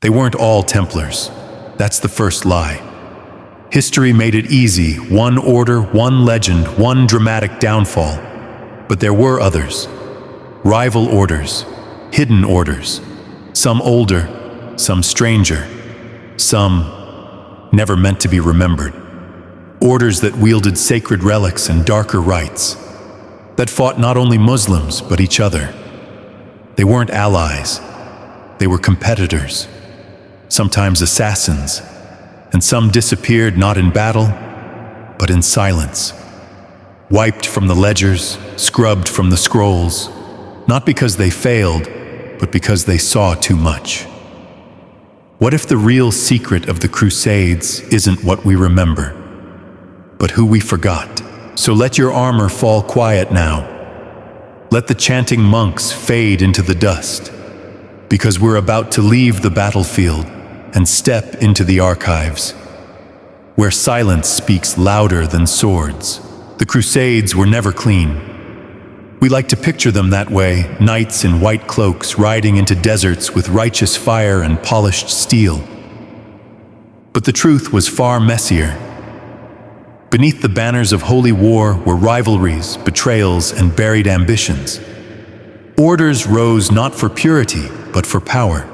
They weren't all Templars. That's the first lie. History made it easy, one order, one legend, one dramatic downfall. But there were others. Rival orders, hidden orders. Some older, some stranger, some never meant to be remembered. Orders that wielded sacred relics and darker rites, that fought not only Muslims but each other. They weren't allies, they were competitors, sometimes assassins, and some disappeared not in battle, but in silence. Wiped from the ledgers, scrubbed from the scrolls, not because they failed, but because they saw too much. What if the real secret of the Crusades isn't what we remember, but who we forgot? So let your armor fall quiet now. Let the chanting monks fade into the dust, because we're about to leave the battlefield and step into the archives, where silence speaks louder than swords. The Crusades were never clean. We like to picture them that way, knights in white cloaks riding into deserts with righteous fire and polished steel. But the truth was far messier. Beneath the banners of holy war were rivalries, betrayals, and buried ambitions. Orders rose not for purity, but for power.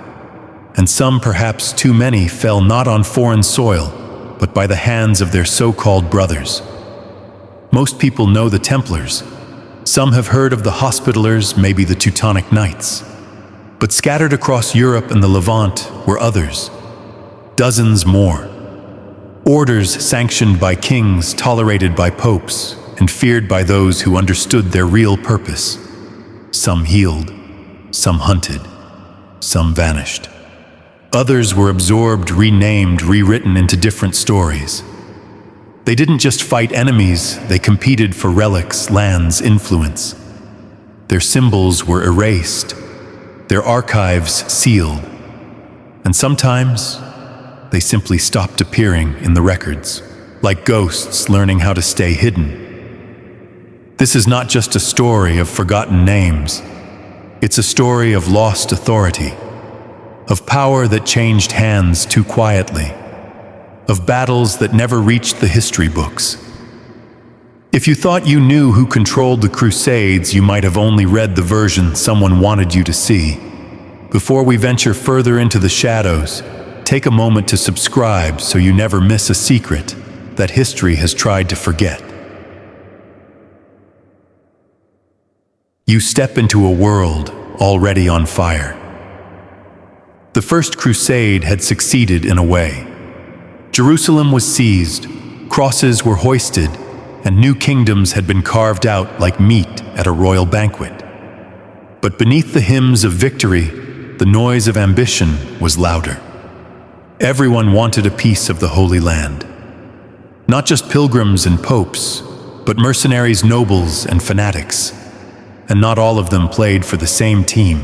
And some, perhaps too many, fell not on foreign soil, but by the hands of their so-called brothers. Most people know the Templars. Some have heard of the Hospitallers, maybe the Teutonic Knights. But scattered across Europe and the Levant were others, dozens more. Orders sanctioned by kings, tolerated by popes, and feared by those who understood their real purpose. Some healed, some hunted, some vanished. Others were absorbed, renamed, rewritten into different stories. They didn't just fight enemies, they competed for relics, lands, influence. Their symbols were erased, their archives sealed, and sometimes they simply stopped appearing in the records, like ghosts learning how to stay hidden. This is not just a story of forgotten names. It's a story of lost authority, of power that changed hands too quietly, of battles that never reached the history books. If you thought you knew who controlled the Crusades, you might have only read the version someone wanted you to see. Before we venture further into the shadows, take a moment to subscribe so you never miss a secret that history has tried to forget. You step into a world already on fire. The First Crusade had succeeded in a way. Jerusalem was seized, crosses were hoisted, and new kingdoms had been carved out like meat at a royal banquet. But beneath the hymns of victory, the noise of ambition was louder. Everyone wanted a piece of the Holy Land. Not just pilgrims and popes, but mercenaries, nobles, and fanatics. And not all of them played for the same team.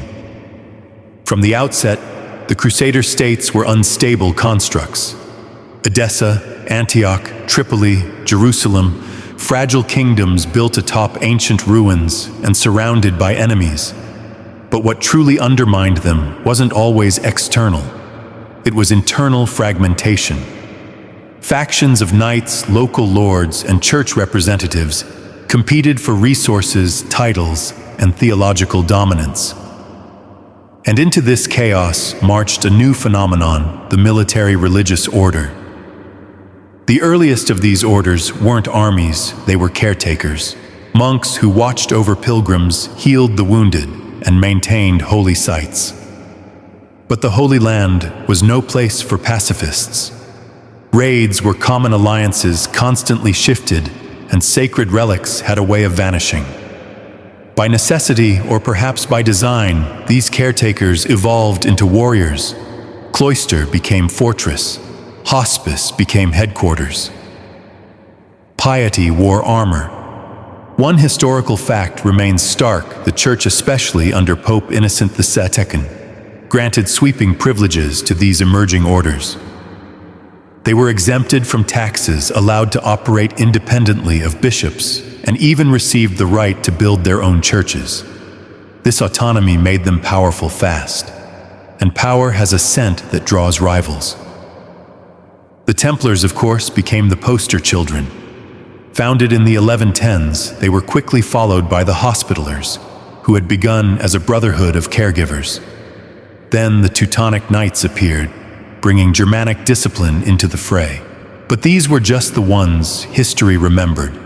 From the outset, the Crusader states were unstable constructs. Edessa, Antioch, Tripoli, Jerusalem, fragile kingdoms built atop ancient ruins and surrounded by enemies. But what truly undermined them wasn't always external. It was internal fragmentation. Factions of knights, local lords, and church representatives competed for resources, titles, and theological dominance. And into this chaos marched a new phenomenon, the military religious order. The earliest of these orders weren't armies, they were caretakers. Monks who watched over pilgrims, healed the wounded, and maintained holy sites. But the Holy Land was no place for pacifists. Raids were common alliances constantly shifted, and sacred relics had a way of vanishing. By necessity, or perhaps by design, these caretakers evolved into warriors. Cloister became fortress. Hospice became headquarters. Piety wore armor. One historical fact remains stark: the Church, especially under Pope Innocent II, granted sweeping privileges to these emerging orders. They were exempted from taxes, allowed to operate independently of bishops, and even received the right to build their own churches. This autonomy made them powerful fast. and power has a scent that draws rivals. The Templars, of course, became the poster children. Founded in the 1110s, they were quickly followed by the Hospitallers, who had begun as a brotherhood of caregivers. Then the Teutonic Knights appeared, bringing Germanic discipline into the fray. But these were just the ones history remembered.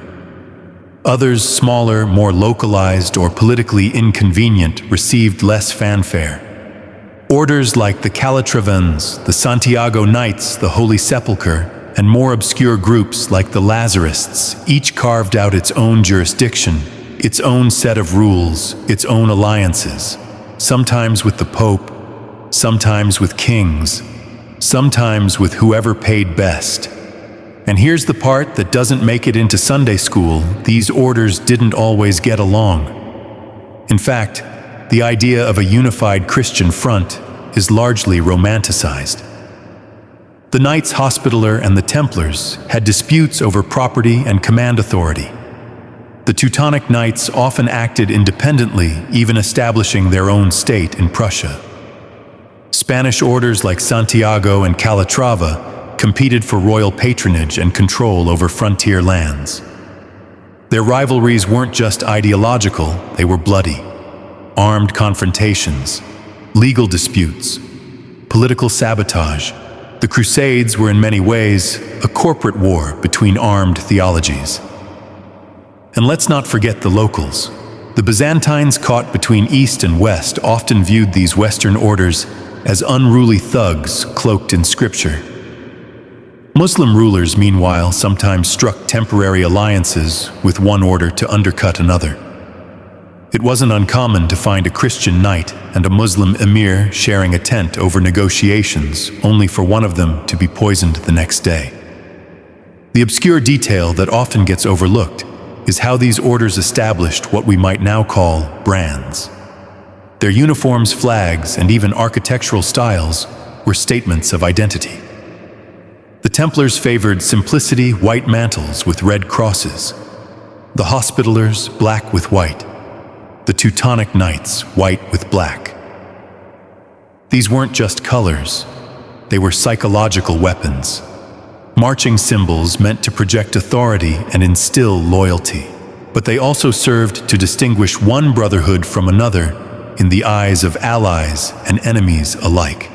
Others, smaller, more localized, or politically inconvenient, received less fanfare. Orders like the Calatravans, the Santiago Knights, the Holy Sepulchre, and more obscure groups like the Lazarists, each carved out its own jurisdiction, its own set of rules, its own alliances, sometimes with the Pope, sometimes with kings, sometimes with whoever paid best. And here's the part that doesn't make it into Sunday school: these orders didn't always get along. In fact, the idea of a unified Christian front is largely romanticized. The Knights Hospitaller and the Templars had disputes over property and command authority. The Teutonic Knights often acted independently, even establishing their own state in Prussia. Spanish orders like Santiago and Calatrava competed for royal patronage and control over frontier lands. Their rivalries weren't just ideological, they were bloody. Armed confrontations, legal disputes, political sabotage. The Crusades were in many ways a corporate war between armed theologies. And let's not forget the locals. The Byzantines, caught between East and West, often viewed these Western orders as unruly thugs cloaked in scripture. Muslim rulers, meanwhile, sometimes struck temporary alliances with one order to undercut another. It wasn't uncommon to find a Christian knight and a Muslim emir sharing a tent over negotiations, only for one of them to be poisoned the next day. The obscure detail that often gets overlooked is how these orders established what we might now call brands. Their uniforms, flags, and even architectural styles were statements of identity. The Templars favored simplicity, white mantles with red crosses. The Hospitallers, black with white. The Teutonic Knights, white with black. These weren't just colors, they were psychological weapons. Marching symbols meant to project authority and instill loyalty, but they also served to distinguish one brotherhood from another in the eyes of allies and enemies alike.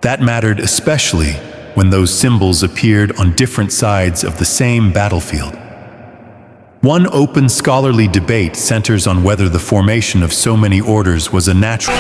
That mattered especially when those symbols appeared on different sides of the same battlefield. One open scholarly debate centers on whether the formation of so many orders was a natural